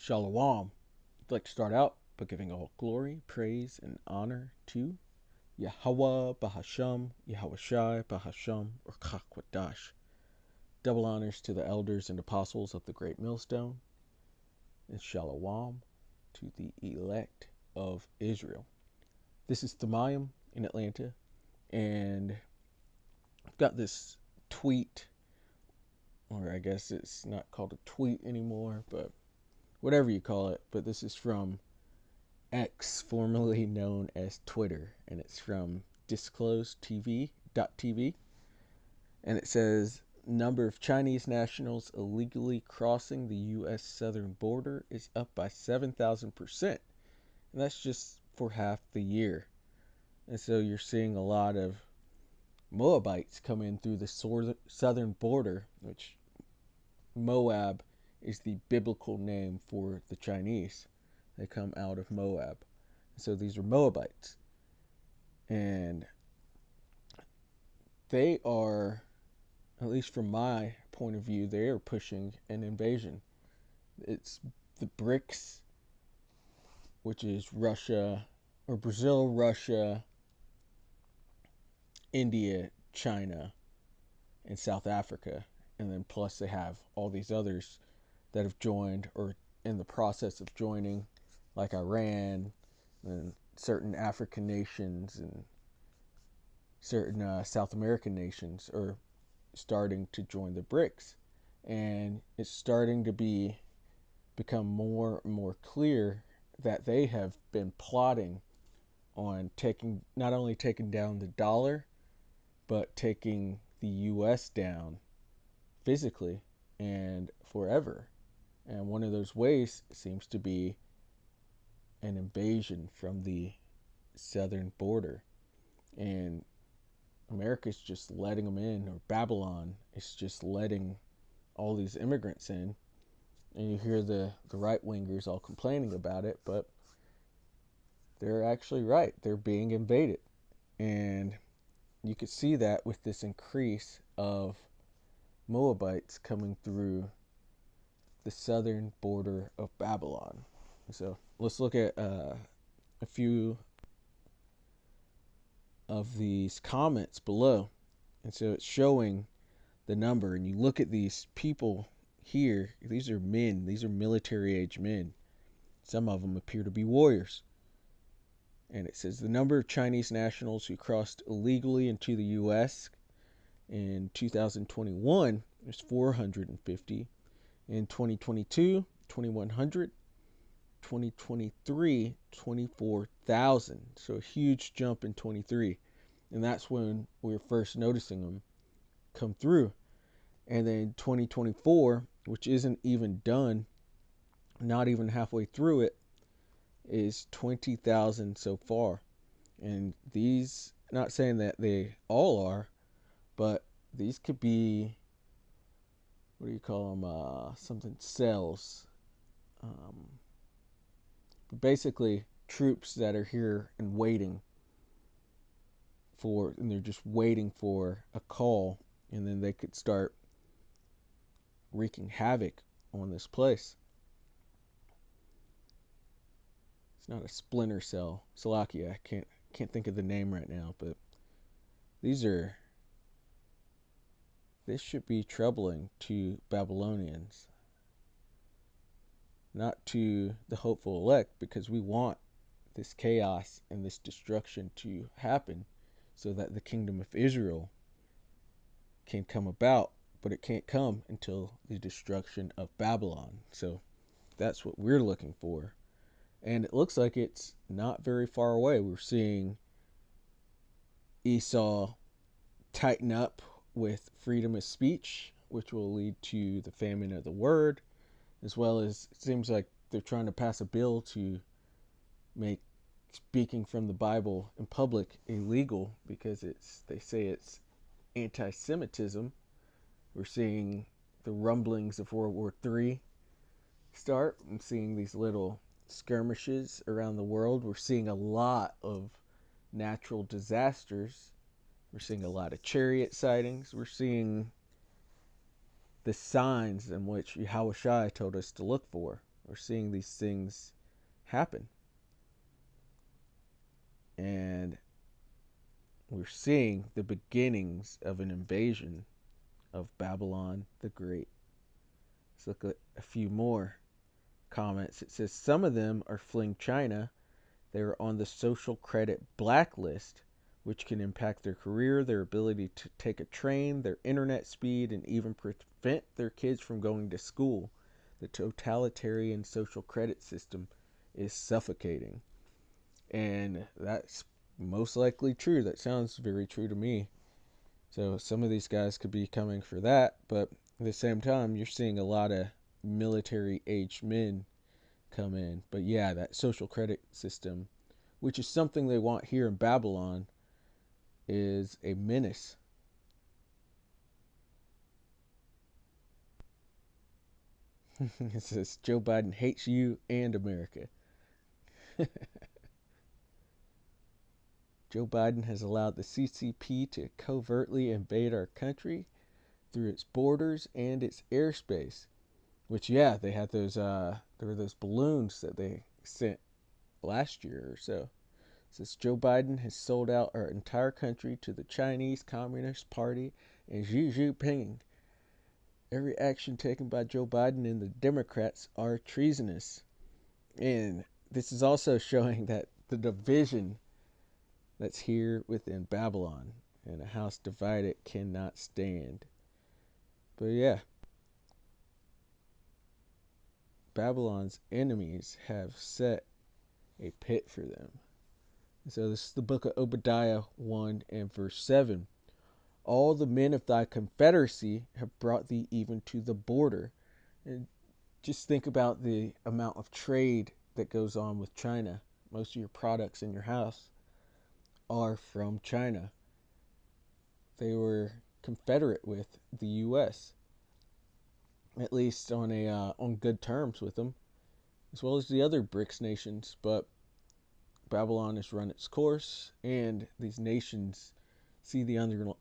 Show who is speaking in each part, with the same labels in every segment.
Speaker 1: Shalom. I'd like to start out by giving all glory, praise, and honor to Yahweh Bahasham, Yahweh Shai Bahasham, or Chakwadash. Double honors to the elders and apostles of the Great Millstone, and Shalom to the elect of Israel. This is Thamayim in Atlanta, and I've got this tweet, or I guess it's not called a tweet anymore, but whatever you call it, but this is from X, formerly known as Twitter, and it's from disclosetv.tv, and it says, number of Chinese nationals illegally crossing the U.S. southern border is up by 7,000%, and that's just for half the year. And so you're seeing a lot of Moabites come in through the southern border, which Moab is the biblical name for the Chinese. They come out of Moab. So these are Moabites. And they are, at least from my point of view, they are pushing an invasion. It's the BRICS, which is Russia, or Brazil, Russia, India, China, and South Africa. And then plus they have all these others that have joined or in the process of joining, like Iran and certain African nations and certain South American nations are starting to join the BRICS. And it's starting to become more and more clear that they have been plotting on not only taking down the dollar, but taking the U.S. down physically and forever. And one of those ways seems to be an invasion from the southern border. And America's just letting them in, or Babylon is just letting all these immigrants in. And you hear the right-wingers all complaining about it, but they're actually right. They're being invaded. And you could see that with this increase of Moabites coming through the southern border of Babylon. So let's look at a few of these comments below. And so it's showing the number, and you look at these people here. These are men. These are military age men. Some of them appear to be warriors. And it says the number of Chinese nationals who crossed illegally into the U.S. in 2021 was 450. In 2022, 2,100. 2023, 24,000. So a huge jump in 23. And that's when we were first noticing them come through. And then 2024, which isn't even done, not even halfway through it, is 20,000 so far. And these, not saying that they all are, but these could be, what do you call them, something cells. Basically troops that are here and waiting for, and they're just waiting for a call, and then they could start wreaking havoc on this place. It's not a splinter cell. Salakia, I can't think of the name right now, but this should be troubling to Babylonians, not to the hopeful elect, because we want this chaos and this destruction to happen so that the kingdom of Israel can come about, but it can't come until the destruction of Babylon. So that's what we're looking for. And it looks like it's not very far away. We're seeing Esau tighten up with freedom of speech, which will lead to the famine of the word, as well as it seems like they're trying to pass a bill to make speaking from the Bible in public illegal, because they say it's anti-Semitism. We're seeing the rumblings of World War III start. I'm seeing these little skirmishes around the world. We're seeing a lot of natural disasters. We're seeing a lot of chariot sightings. We're seeing the signs in which Yahushua told us to look for. We're seeing these things happen. And we're seeing the beginnings of an invasion of Babylon the Great. Let's look at a few more comments. It says some of them are fleeing China. They are on the social credit blacklist, which can impact their career, their ability to take a train, their internet speed, and even prevent their kids from going to school. The totalitarian social credit system is suffocating. And that's most likely true. That sounds very true to me. So some of these guys could be coming for that, but at the same time, you're seeing a lot of military-aged men come in. But yeah, that social credit system, which is something they want here in Babylon, is a menace. It says Joe Biden hates you and America. Joe Biden has allowed the CCP to covertly invade our country through its borders and its airspace. Which, yeah, they had those, there were those balloons that they sent last year or so. It says Joe Biden has sold out our entire country to the Chinese Communist Party and Xi Jinping. Every action taken by Joe Biden and the Democrats are treasonous. And this is also showing that the division that's here within Babylon, and a house divided cannot stand. But yeah, Babylon's enemies have set a pit for them. So this is the book of Obadiah 1 and verse 7. All the men of thy confederacy have brought thee even to the border. And just think about the amount of trade that goes on with China. Most of your products in your house are from China. They were confederate with the U.S., at least on good terms with them, as well as the other BRICS nations. But Babylon has run its course, and these nations see the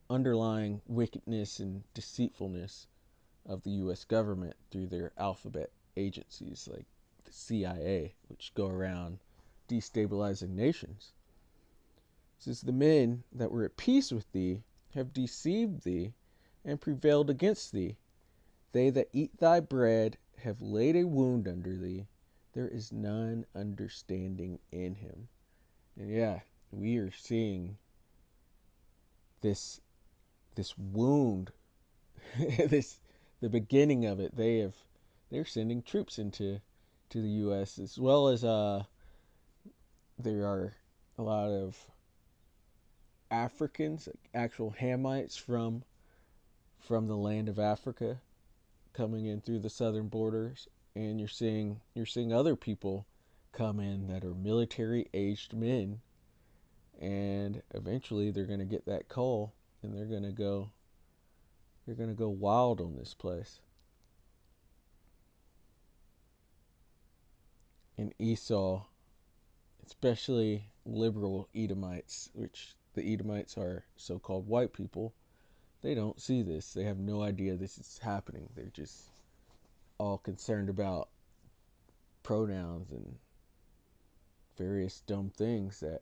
Speaker 1: underlying wickedness and deceitfulness of the U.S. government through their alphabet agencies like the CIA, which go around destabilizing nations. It says, the men that were at peace with thee have deceived thee and prevailed against thee. They that eat thy bread have laid a wound under thee. There is none understanding in him. And yeah, we are seeing this wound, the beginning of it. They're sending troops to the U.S. as well as there are a lot of Africans, like actual Hamites from the land of Africa, coming in through the southern borders, and you're seeing other people come in that are military aged men, and eventually they're going to get that call, and they're going to go wild on this place. And Esau, especially liberal Edomites, which the Edomites are so-called white people, they don't see this. They have no idea this is happening. They're just all concerned about pronouns and various dumb things that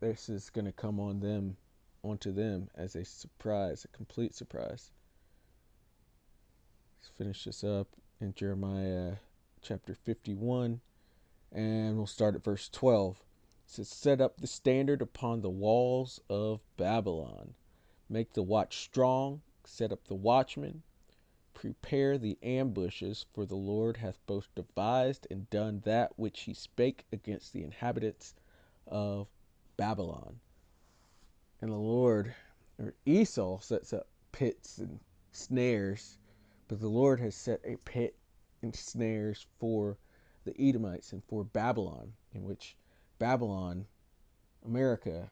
Speaker 1: this is going to come onto them as a surprise, a complete surprise. Let's finish this up in Jeremiah chapter 51, and we'll start at verse 12. It says, set up the standard upon the walls of Babylon. Make the watch strong, set up the watchmen. Prepare the ambushes, for the Lord hath both devised and done that which he spake against the inhabitants of Babylon. And the Lord, or Esau, sets up pits and snares, but the Lord has set a pit and snares for the Edomites and for Babylon, in which Babylon, America,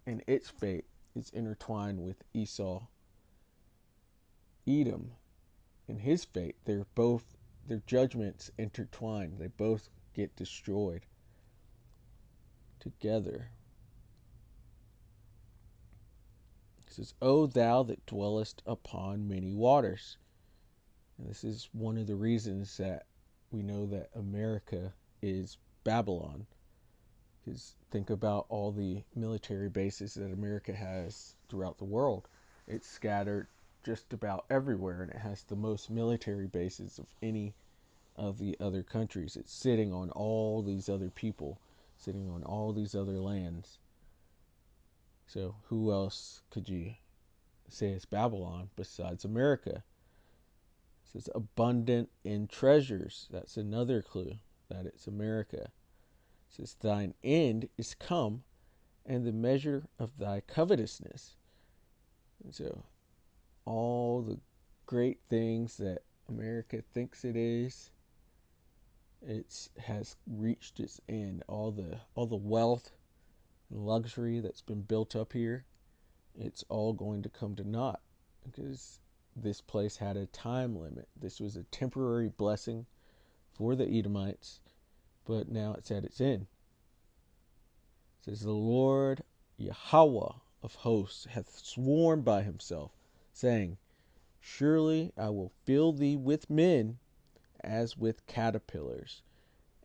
Speaker 1: and its fate is intertwined with Esau, Edom, and his fate. Their judgments intertwined. They both get destroyed together. It says, O thou that dwellest upon many waters. And this is one of the reasons that we know that America is Babylon. Because think about all the military bases that America has throughout the world. It's scattered just about everywhere, and it has the most military bases of any of the other countries. It's sitting on all these other people, sitting on all these other lands. So who else could you say is Babylon besides America? It says abundant in treasures. That's another clue that it's America. It says thine end is come, and the measure of thy covetousness. And so all the great things that America thinks it is, it has reached its end. All the wealth and luxury that's been built up here, it's all going to come to naught, because this place had a time limit. This was a temporary blessing for the Edomites, but now it's at its end. It says, the Lord Yahweh of hosts hath sworn by himself, saying, surely I will fill thee with men as with caterpillars.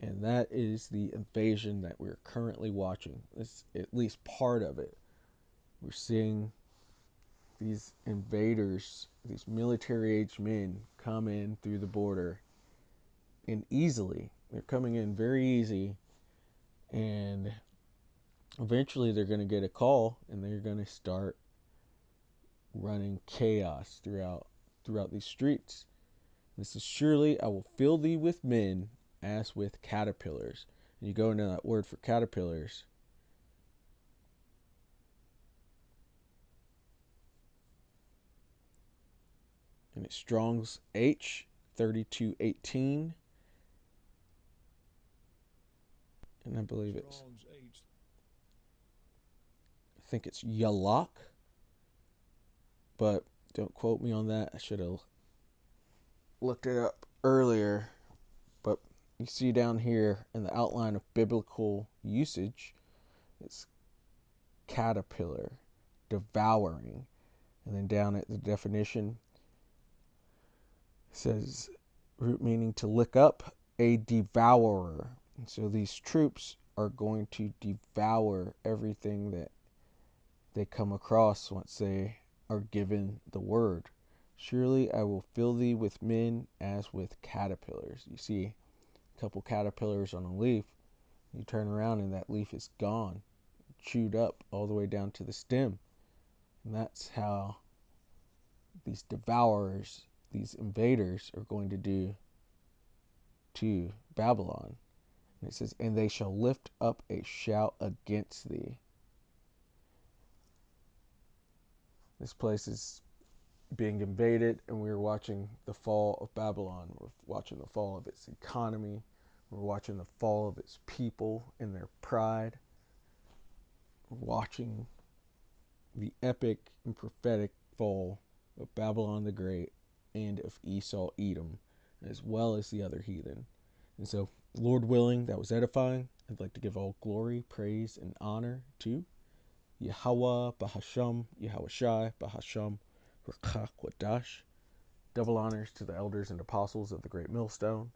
Speaker 1: And that is the invasion that we're currently watching. It's at least part of it. We're seeing these invaders, these military-aged men, come in through the border, and easily. They're coming in very easy, and eventually they're going to get a call, and they're going to start running chaos throughout these streets. This is, surely I will fill thee with men as with caterpillars. And you go into that word for caterpillars, and it's Strong's H 3218, and I believe it's, I think it's Yalak, but don't quote me on that. I should have looked it up earlier. But you see down here in the outline of biblical usage, it's caterpillar, devouring. And then down at the definition, it says root meaning to lick up, a devourer. And so these troops are going to devour everything that they come across once they are given the word. Surely I will fill thee with men as with caterpillars. You see a couple caterpillars on a leaf. You turn around and that leaf is gone, chewed up all the way down to the stem. And that's how these devourers, these invaders, are going to do to Babylon. And it says, and they shall lift up a shout against thee. This place is being invaded, and we're watching the fall of Babylon. We're watching the fall of its economy. We're watching the fall of its people and their pride. We're watching the epic and prophetic fall of Babylon the Great and of Esau Edom, as well as the other heathen. And so, Lord willing, that was edifying. I'd like to give all glory, praise, and honor to Yahweh Bahasham, Yahweh Shai Bahasham, Rakach Wadash. Double honors to the elders and apostles of the Great Millstone,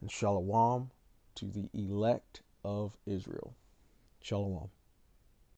Speaker 1: and Shalom to the elect of Israel. Shalom.